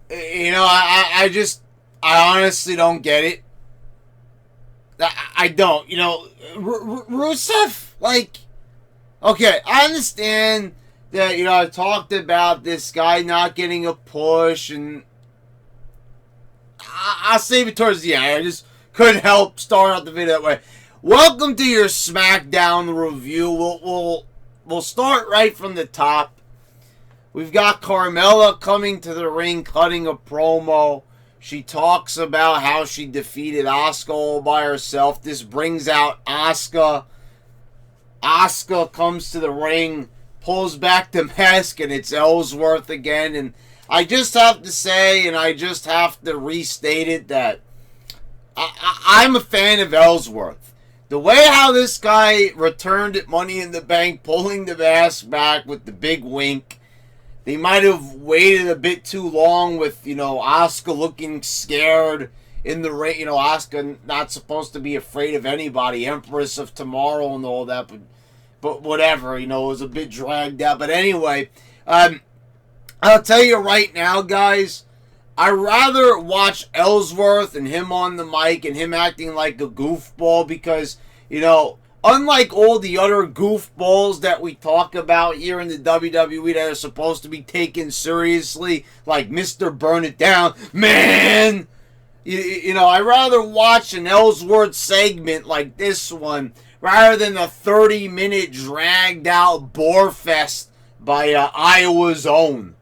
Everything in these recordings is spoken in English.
I honestly don't get it. I don't. Rusev, like, okay, I understand that, I talked about this guy not getting a push, and I'll save it towards the end. I just couldn't help start out the video that way. Welcome to your SmackDown review. We'll start right from the top. We've got Carmella coming to the ring, cutting a promo. She talks about how she defeated Asuka all by herself. This brings out Asuka. Asuka comes to the ring, pulls back the mask, and it's Ellsworth again. And I just have to say, and I just have to restate it, that I'm a fan of Ellsworth. The way how this guy returned at Money in the Bank, pulling the mask back with the big wink. They might have waited a bit too long with, Asuka looking scared in the ring. Asuka not supposed to be afraid of anybody. Empress of Tomorrow and all that. But whatever, it was a bit dragged out. But anyway, I'll tell you right now, guys, I'd rather watch Ellsworth and him on the mic and him acting like a goofball because, unlike all the other goofballs that we talk about here in the WWE that are supposed to be taken seriously, like Mr. Burn It Down, man, I'd rather watch an Ellsworth segment like this one rather than a 30-minute dragged-out bore fest by Iowa's own.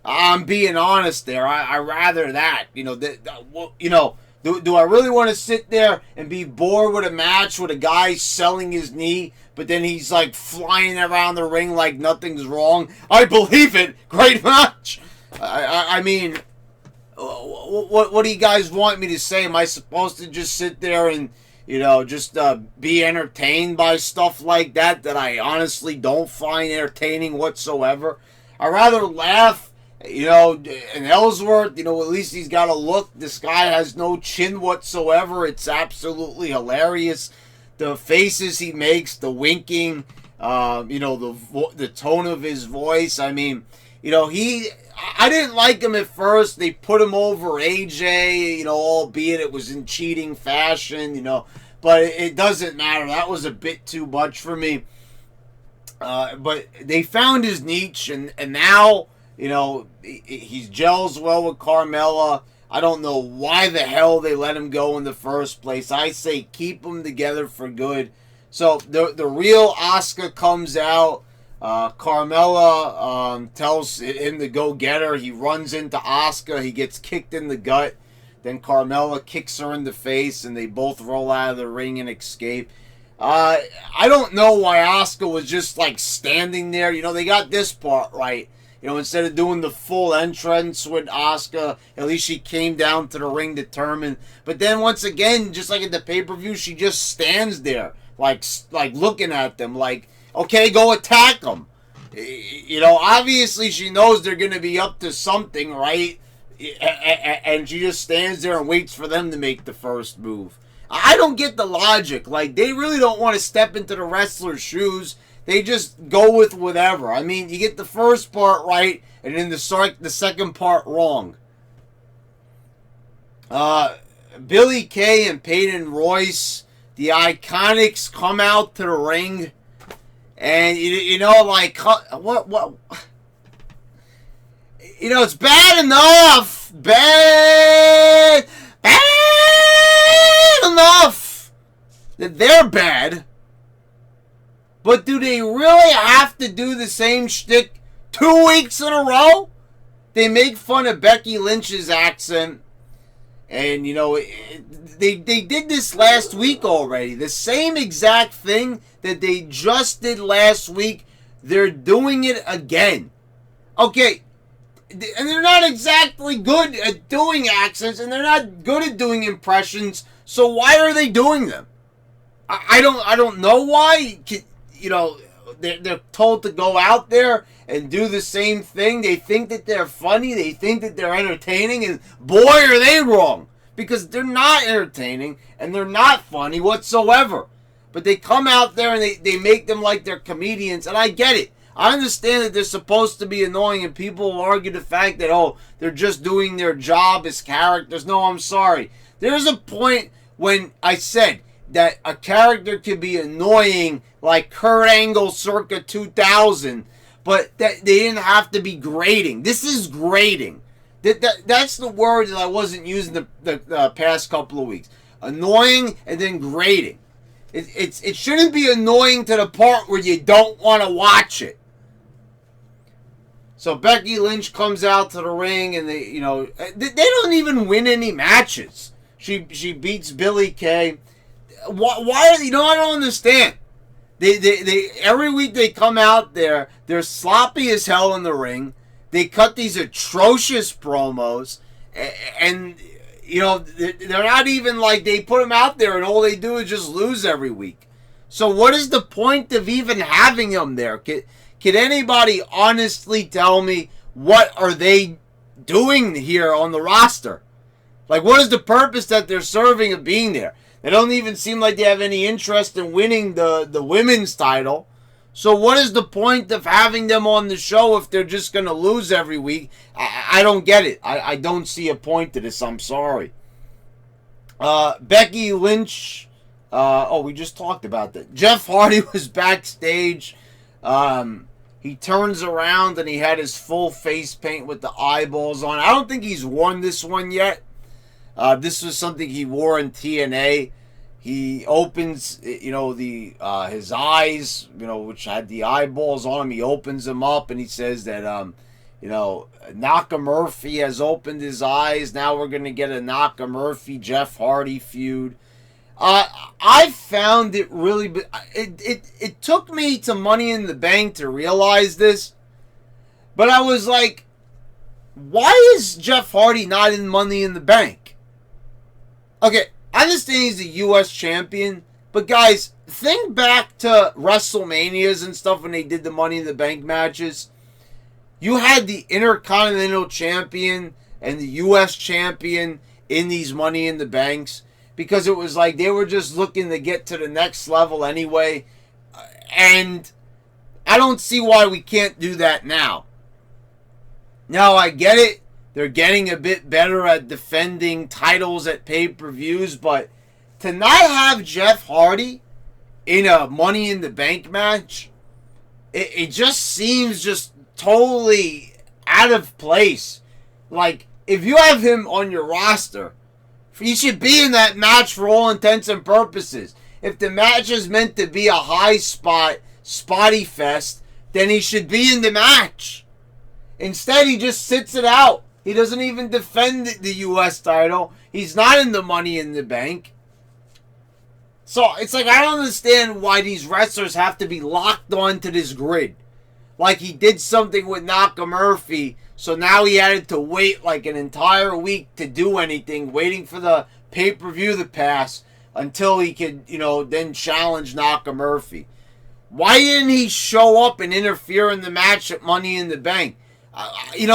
I'm being honest there. I rather that. Do I really want to sit there and be bored with a match with a guy selling his knee, but then he's like flying around the ring like nothing's wrong? I believe it. Great match. I mean, what do you guys want me to say? Am I supposed to just sit there and, just be entertained by stuff like that I honestly don't find entertaining whatsoever? I'd rather laugh. And Ellsworth, at least he's got a look. This guy has no chin whatsoever. It's absolutely hilarious. The faces he makes, the winking, the tone of his voice. I mean, I didn't like him at first. They put him over AJ, albeit it was in cheating fashion, but it doesn't matter. That was a bit too much for me. But they found his niche, and now, he gels well with Carmella. I don't know why the hell they let him go in the first place. I say keep them together for good. So the real Asuka comes out. Carmella tells him to go get her. He runs into Asuka. He gets kicked in the gut. Then Carmella kicks her in the face, and they both roll out of the ring and escape. I don't know why Asuka was just like standing there. They got this part right. Instead of doing the full entrance with Asuka, at least she came down to the ring determined. But then once again, just like at the pay-per-view, she just stands there, like looking at them, like, okay, go attack them. Obviously she knows they're going to be up to something, right? And she just stands there and waits for them to make the first move. I don't get the logic. Like, they really don't want to step into the wrestler's shoes. They just go with whatever. I mean, you get the first part right, and then the second part wrong. Billy Kay and Peyton Royce, the Iconics, come out to the ring, and what? It's bad enough, bad enough that they're bad. But do they really have to do the same shtick 2 weeks in a row? They make fun of Becky Lynch's accent. And, they did this last week already. The same exact thing that they just did last week, they're doing it again. Okay, and they're not exactly good at doing accents, and they're not good at doing impressions, so why are they doing them? I don't know why. They're told to go out there and do the same thing. They think that they're funny. They think that they're entertaining. And boy, are they wrong. Because they're not entertaining and they're not funny whatsoever. But they come out there and they make them like they're comedians. And I get it. I understand that they're supposed to be annoying, and people will argue the fact that, oh, they're just doing their job as characters. No, I'm sorry. There's a point when I said that a character can be annoying, like Kurt Angle circa 2000, but that they didn't have to be grating. This is grating. That's the word that I wasn't using the past couple of weeks. Annoying and then grating. It shouldn't be annoying to the part where you don't want to watch it. So Becky Lynch comes out to the ring, and they don't even win any matches. She beats Billie Kay. Why? I don't understand. They every week they come out there. They're sloppy as hell in the ring. They cut these atrocious promos, and they're not even like, they put them out there and all they do is just lose every week. So what is the point of even having them there? Can anybody honestly tell me what are they doing here on the roster? Like, what is the purpose that they're serving of being there? They don't even seem like they have any interest in winning the women's title. So what is the point of having them on the show if they're just going to lose every week? I don't get it. I don't see a point to this. I'm sorry. Becky Lynch. We just talked about that. Jeff Hardy was backstage. He turns around and he had his full face paint with the eyeballs on. I don't think he's worn this one yet. This was something he wore in TNA. He opens, his eyes, which had the eyeballs on him. He opens them up and he says that, Nakamurphy has opened his eyes. Now we're going to get a Nakamurphy-Jeff Hardy feud. I found it really, it took me to Money in the Bank to realize this. But I was like, why is Jeff Hardy not in Money in the Bank? Okay, I understand he's a U.S. champion, but guys, think back to WrestleManias and stuff when they did the Money in the Bank matches. You had the Intercontinental Champion and the U.S. Champion in these Money in the Banks because it was like they were just looking to get to the next level anyway. And I don't see why we can't do that now. Now, I get it. They're getting a bit better at defending titles at pay-per-views, but to not have Jeff Hardy in a Money in the Bank match, it just seems just totally out of place. Like, if you have him on your roster, he should be in that match for all intents and purposes. If the match is meant to be a high spotty fest, then he should be in the match. Instead, he just sits it out. He doesn't even defend the U.S. title. He's not in the Money in the Bank. So, it's like, I don't understand why these wrestlers have to be locked onto this grid. Like he did something with Nakamurphy, so now he had to wait like an entire week to do anything, waiting for the pay-per-view to pass until he could, then challenge Nakamurphy. Why didn't he show up and interfere in the match at Money in the Bank? He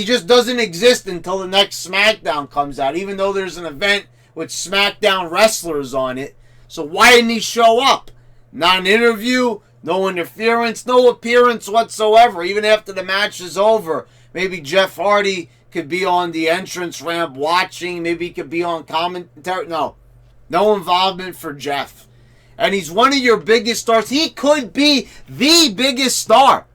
just doesn't exist until the next SmackDown comes out, even though there's an event with SmackDown wrestlers on it. So why didn't he show up? Not an interview, no interference, no appearance whatsoever. Even after the match is over, maybe Jeff Hardy could be on the entrance ramp watching. Maybe he could be on commentary. No involvement for Jeff. And he's one of your biggest stars. He could be the biggest star.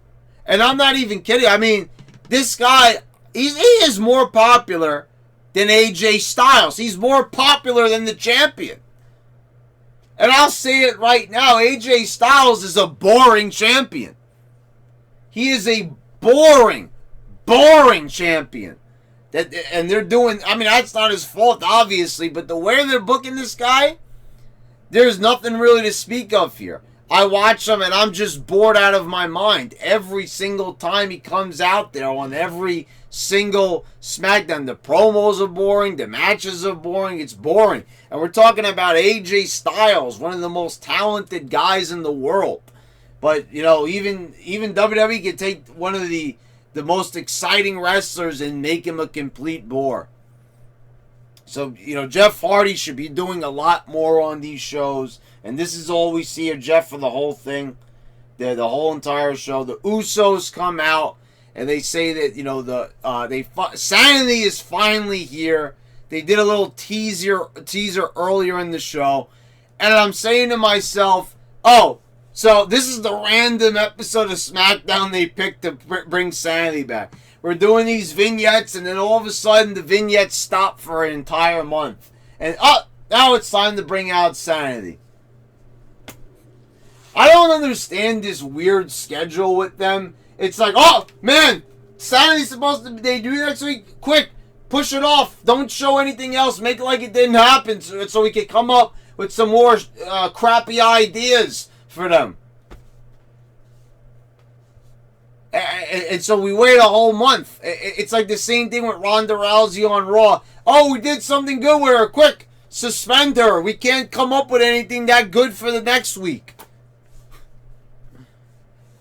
And I'm not even kidding. I mean, this guy, he is more popular than AJ Styles. He's more popular than the champion. And I'll say it right now, AJ Styles is a boring champion. He is a boring champion. And they're doing, that's not his fault, obviously, but the way they're booking this guy, there's nothing really to speak of here. I watch him and I'm just bored out of my mind. Every single time he comes out there on every single SmackDown, the promos are boring, the matches are boring, it's boring. And we're talking about AJ Styles, one of the most talented guys in the world. But, even WWE can take one of the most exciting wrestlers and make him a complete bore. So, Jeff Hardy should be doing a lot more on these shows. And this is all we see of Jeff for the whole thing. the whole entire show. The Usos come out and they say that, you know, SAnitY is finally here. They did a little teaser earlier in the show, and I'm saying to myself, oh, so this is the random episode of SmackDown they picked to bring SAnitY back. We're doing these vignettes, and then all of a sudden the vignettes stop for an entire month, and now it's time to bring out SAnitY. I don't understand this weird schedule with them. It's like, oh man, SAnITY's supposed to be debuting next week. Quick, push it off. Don't show anything else. Make it like it didn't happen, so we can come up with some more crappy ideas for them. And so we wait a whole month. It's like the same thing with Ronda Rousey on Raw. Oh, we did something good with her. Quick, suspend her. We can't come up with anything that good for the next week.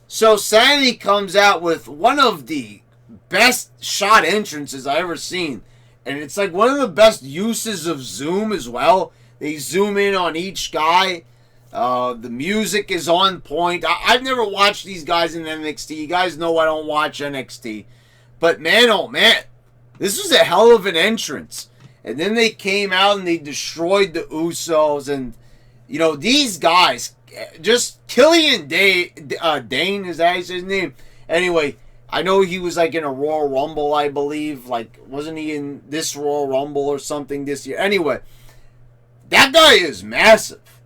So SAnITY comes out with one of the best shot entrances I've ever seen. And it's like one of the best uses of Zoom as well. They zoom in on each guy. The music is on point. I've never watched these guys in NXT. You guys know I don't watch NXT. But man, oh man, this was a hell of an entrance. And then they came out and they destroyed the Usos. And, you know, these guys, just Killian Dane, is that his name? Anyway, I know he was like in a Royal Rumble, I believe. Like, wasn't he in this Royal Rumble or something this year? Anyway, that guy is massive.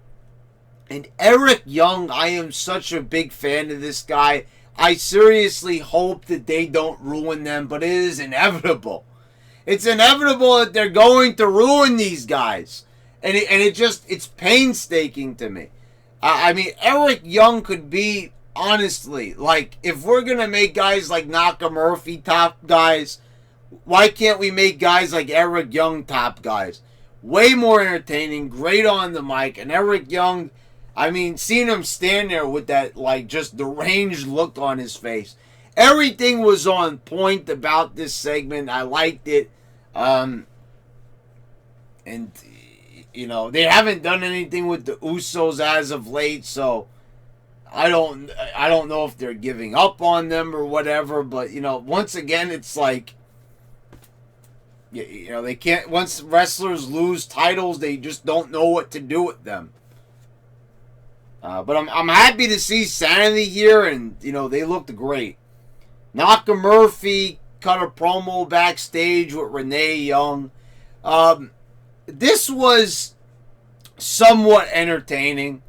And Eric Young, I am such a big fan of this guy. I seriously hope that they don't ruin them, but it is inevitable. It's inevitable that they're going to ruin these guys. And it's painstaking to me. I mean, Eric Young could be, honestly, like, if we're going to make guys like Nakamura top guys, why can't we make guys like Eric Young top guys? Way more entertaining, great on the mic, and Eric Young, I mean, seeing him stand there with that, like, just deranged look on his face. Everything was on point about this segment. I liked it. And, you know, they haven't done anything with the Usos as of late, so I don't know if they're giving up on them or whatever, but, you know, once again, it's like, you know, they can't, once wrestlers lose titles, they just don't know what to do with them. But I'm happy to see SAnITY here, and, you know, they looked great. Nakamura cut a promo backstage with Renee Young. This was somewhat entertaining.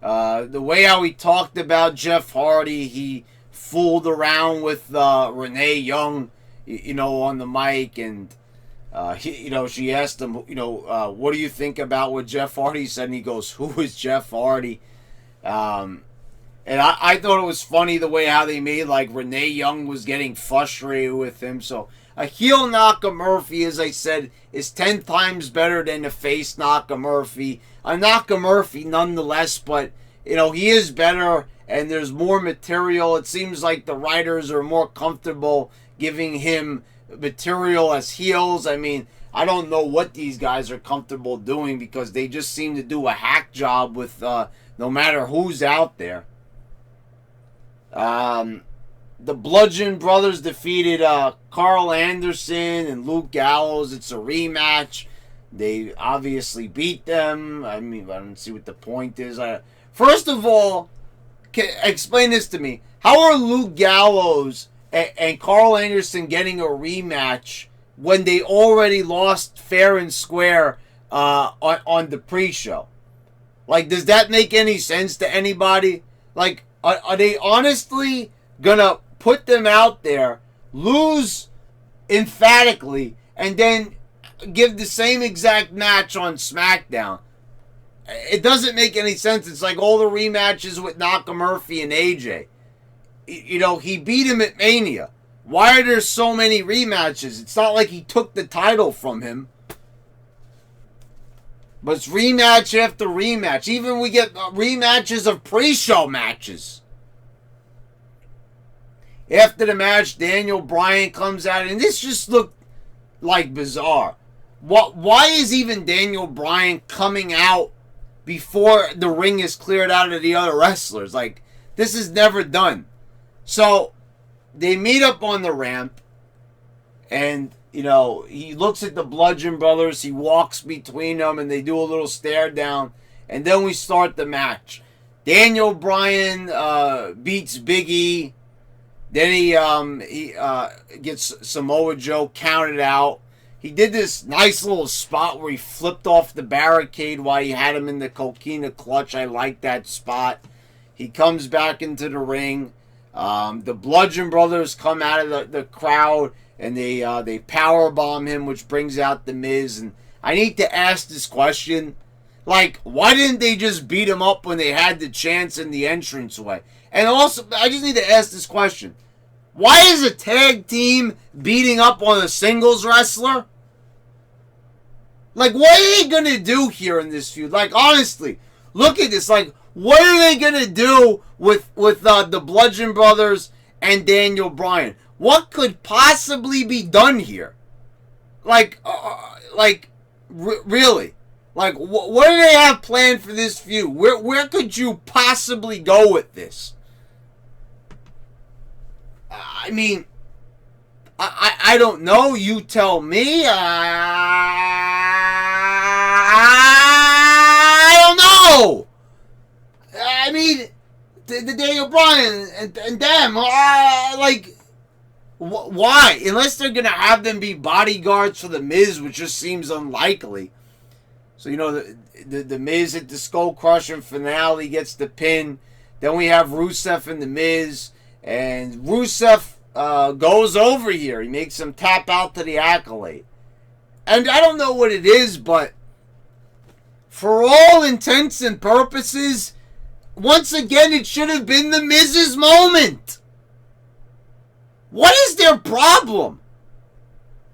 The way how he talked about Jeff Hardy, he fooled around with Renee Young, you know, on the mic, and you know, she asked him, you know, what do you think about what Jeff Hardy said? And he goes, "Who is Jeff Hardy?" And I thought it was funny the way how they made, like, Renee Young was getting frustrated with him. So a heel Nakamura, as I said, is 10 times better than a face Nakamura. A Nakamura nonetheless, but, you know, he is better and there's more material. It seems like the writers are more comfortable giving him material as heels. I mean, I don't know what these guys are comfortable doing because they just seem to do a hack job with no matter who's out there. The Bludgeon Brothers defeated Carl Anderson and Luke Gallows. It's a rematch. They obviously beat them. I mean, I don't see what the point is. First of all, explain this to me. How are Luke Gallows and Carl Anderson getting a rematch when they already lost fair and square on the pre-show? Like, does that make any sense to anybody? Like, are they honestly gonna put them out there, lose emphatically, and then give the same exact match on SmackDown? It doesn't make any sense. It's like all the rematches with Nakamura and AJ. You know, he beat him at Mania. Why are there so many rematches? It's not like he took the title from him. But it's rematch after rematch. Even we get rematches of pre-show matches. After the match, Daniel Bryan comes out, and this just looked like bizarre. Why is even Daniel Bryan coming out before the ring is cleared out of the other wrestlers? Like, This is never done. So they meet up on the ramp, and he looks at the Bludgeon Brothers. He walks between them, and they do a little stare down, and then we start the match. Daniel Bryan beats Big E. Then he gets Samoa Joe counted out. He did this nice little spot where he flipped off the barricade while he had him in the coquina clutch. I like that spot. He comes back into the ring. The Bludgeon Brothers come out of the crowd, and they powerbomb him, which brings out The Miz. And I need to ask this question. Like, why didn't they just beat him up when they had the chance in the entranceway? And also, I just need to ask this question. Why is a tag team beating up on a singles wrestler? Like, what are they going to do here in this feud? Like, honestly, look at this. Like, what are they going to do with the Bludgeon Brothers and Daniel Bryan? What could possibly be done here? Really? Like, what do they have planned for this feud? Where could you possibly go with this? I mean, I don't know. You tell me. I don't know. I mean, the Daniel Bryan and them, why? Unless they're gonna have them be bodyguards for the Miz, which just seems unlikely. So the Miz at the Skull Crushing finale gets the pin. Then we have Rusev and the Miz, and Rusev goes over here. He makes him tap out to the Accolade, and I don't know what it is, but for all intents and purposes, once again, it should have been the Miz's moment. What is their problem?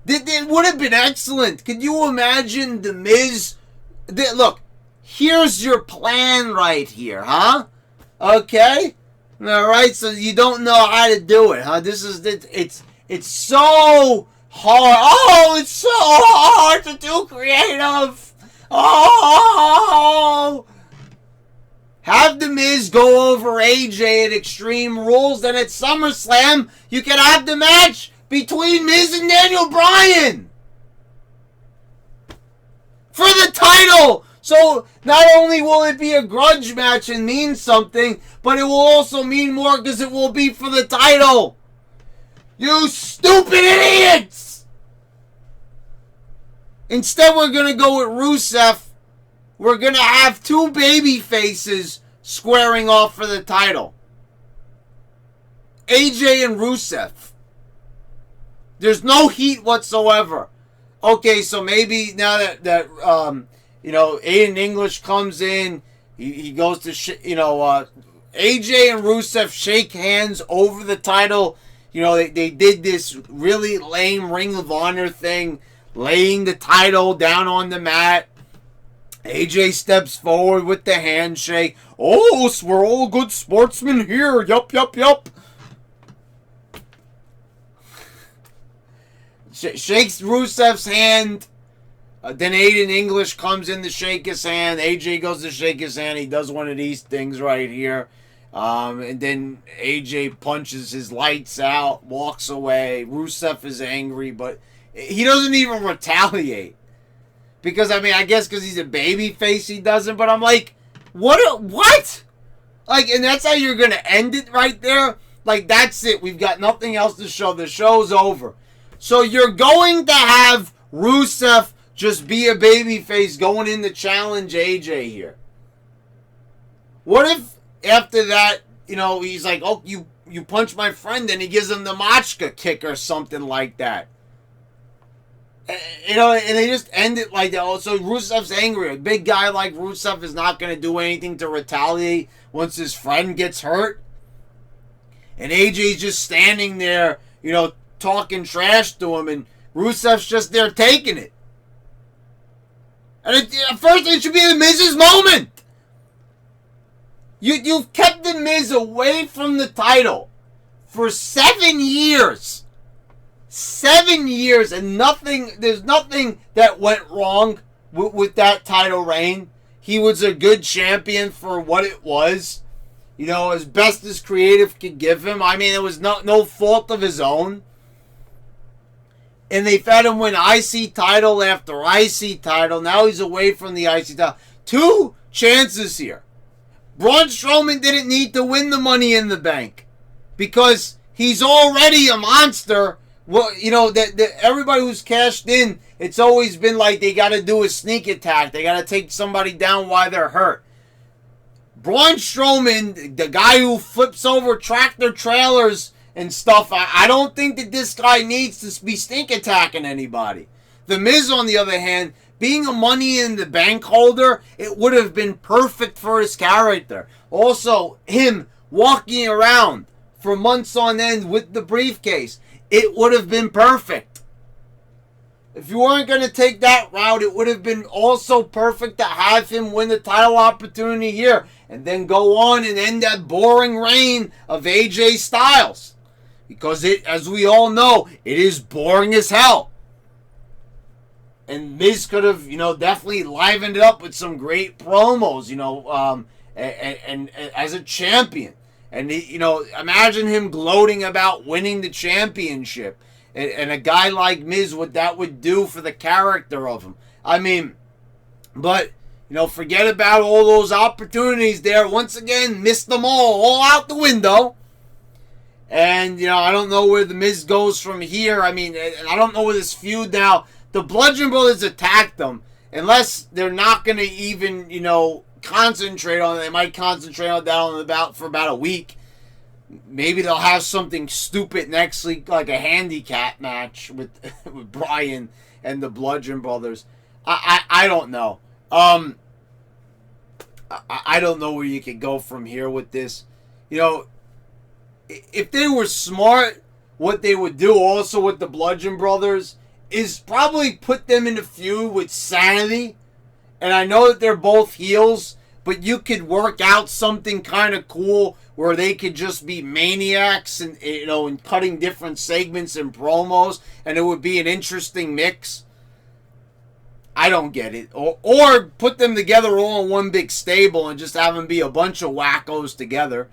It would have been excellent. Could you imagine the Miz? Look, here's your plan right here, huh? Okay? Alright, so you don't know how to do it, huh? It's so hard. Oh, it's so hard to do creative. Oh! Have the Miz go over AJ at Extreme Rules, then at SummerSlam, you can have the match between Miz and Daniel Bryan for the title. So not only will it be a grudge match and mean something, but it will also mean more because it will be for the title. You stupid idiots! Instead, we're going to go with Rusev. We're going to have two baby faces squaring off for the title. AJ and Rusev. There's no heat whatsoever. Okay, so maybe now that Aiden English comes in, he goes to AJ and Rusev shake hands over the title. They did this really lame Ring of Honor thing, laying the title down on the mat. AJ steps forward with the handshake. Oh, so we're all good sportsmen here. Yup. Shakes Rusev's hand. Then Aiden English comes in to shake his hand. AJ goes to shake his hand. He does one of these things right here. And then AJ punches his lights out, walks away. Rusev is angry, but he doesn't even retaliate. Because, I guess because he's a baby face, he doesn't. But I'm like, what? Like, and that's how you're going to end it right there? Like, that's it. We've got nothing else to show. The show's over. So you're going to have Rusev just be a baby face going in to challenge AJ here. What if after that, he's like, oh, you punch my friend, and he gives him the Machka kick or something like that. And they just end it like that. So Rusev's angry. A big guy like Rusev is not going to do anything to retaliate once his friend gets hurt. And AJ's just standing there, talking trash to him, and Rusev's just there taking it. And at first, it should be the Miz's moment. You've kept the Miz away from the title for 7 years. 7 years, and there's nothing that went wrong with that title reign. He was a good champion for what it was. you know, as best as creative could give him. I mean, it was no fault of his own. And they've had him win IC title after IC title. Now he's away from the IC title. 2 chances here. Braun Strowman didn't need to win the Money in the Bank because he's already a monster. Well, you know, that everybody who's cashed in, it's always been like they got to do a sneak attack. They got to take somebody down while they're hurt. Braun Strowman, the guy who flips over tractor trailers and stuff, I don't think that this guy needs to be sneak attacking anybody. The Miz, on the other hand, being a Money in the Bank holder, it would have been perfect for his character. Also, him walking around for months on end with the briefcase, it would have been perfect. If you weren't going to take that route, it would have been also perfect to have him win the title opportunity here and then go on and end that boring reign of AJ Styles. Because it, as we all know, it is boring as hell. And Miz could have, you know, definitely livened it up with some great promos, you know, and as a champion. And, you know, imagine him gloating about winning the championship. And a guy like Miz, what that would do for the character of him. I mean, but, you know, forget about all those opportunities there. Once again, missed them all out the window. And, you know, I don't know where the Miz goes from here. I mean, I don't know where this feud now. The Bludgeon Brothers attacked them. Unless they're not going to even, you know, concentrate on it. They might concentrate on that for about a week. Maybe they'll have something stupid next week, like a handicap match with Bryan and the Bludgeon Brothers. I don't know. I don't know where you could go from here with this. You know, if they were smart, what they would do also with the Bludgeon Brothers is probably put them in a feud with SAnitY. And I know that they're both heels, but you could work out something kind of cool where they could just be maniacs and, you know, and cutting different segments and promos, and it would be an interesting mix. I don't get it. Or put them together all in one big stable and just have them be a bunch of wackos together.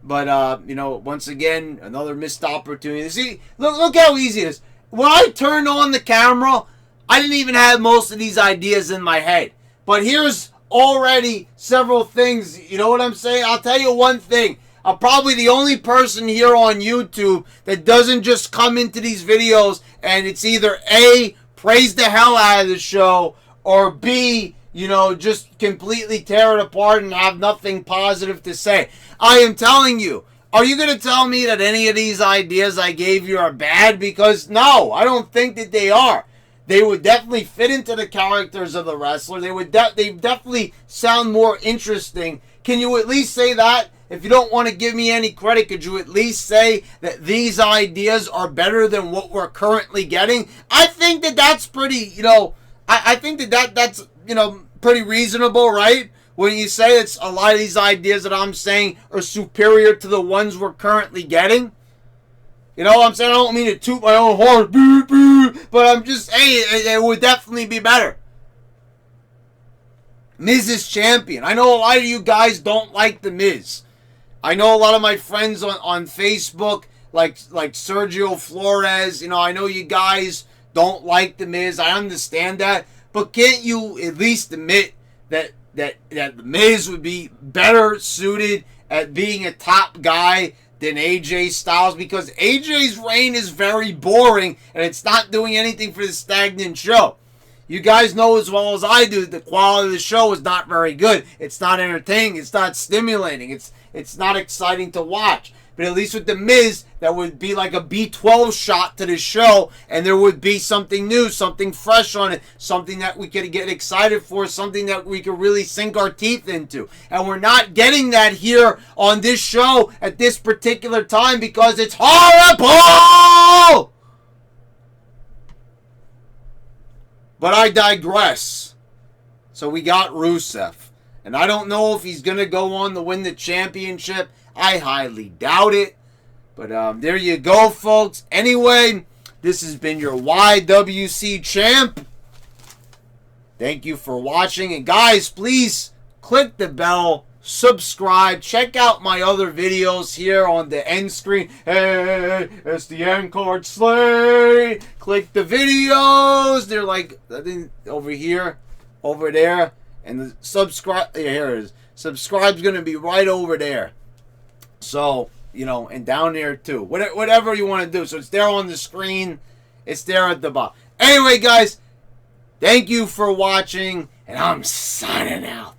But, you know, once again, another missed opportunity. See, look how easy it is. When I turned on the camera, I didn't even have most of these ideas in my head. But here's already several things. You know what I'm saying? I'll tell you one thing. I'm probably the only person here on YouTube that doesn't just come into these videos and it's either A, praise the hell out of the show, or B, you know, just completely tear it apart and have nothing positive to say. I am telling you, are you going to tell me that any of these ideas I gave you are bad? Because no, I don't think that they are. They would definitely fit into the characters of the wrestler. They definitely sound more interesting. Can you at least say that? If you don't want to give me any credit, could you at least say that these ideas are better than what we're currently getting? I think that that's pretty, you know, I think that's, you know, pretty reasonable, right? When you say it's a lot of these ideas that I'm saying are superior to the ones we're currently getting. You know what I'm saying? I don't mean to toot my own horn, but I'm just saying it would definitely be better. Miz is champion. I know a lot of you guys don't like The Miz. I know a lot of my friends on Facebook, like Sergio Flores, you know, I know you guys don't like The Miz. I understand that. But can't you at least admit that The Miz would be better suited at being a top guy than AJ Styles? Because AJ's reign is very boring and it's not doing anything for the stagnant show. You guys know as well as I do that the quality of the show is not very good. It's not entertaining. It's not stimulating. It's not exciting to watch. But at least with The Miz, that would be like a B12 shot to the show, and there would be something new, something fresh on it, something that we could get excited for, something that we could really sink our teeth into. And we're not getting that here on this show at this particular time because it's horrible! But I digress. So we got Rusev. And I don't know if he's going to go on to win the championship. I highly doubt it. But there you go, folks. Anyway, this has been your YWC champ. Thank you for watching. And guys, please click the bell subscribe. Check out my other videos here on the end screen. Hey, it's the end card slate. Click the videos. They're like, I think, over here, over there. And the subscribe, yeah, here it is. Subscribe's going to be right over there. So, you know, and down there too. Whatever you want to do. So it's there on the screen. It's there at the bottom. Anyway, guys, thank you for watching. And I'm signing out.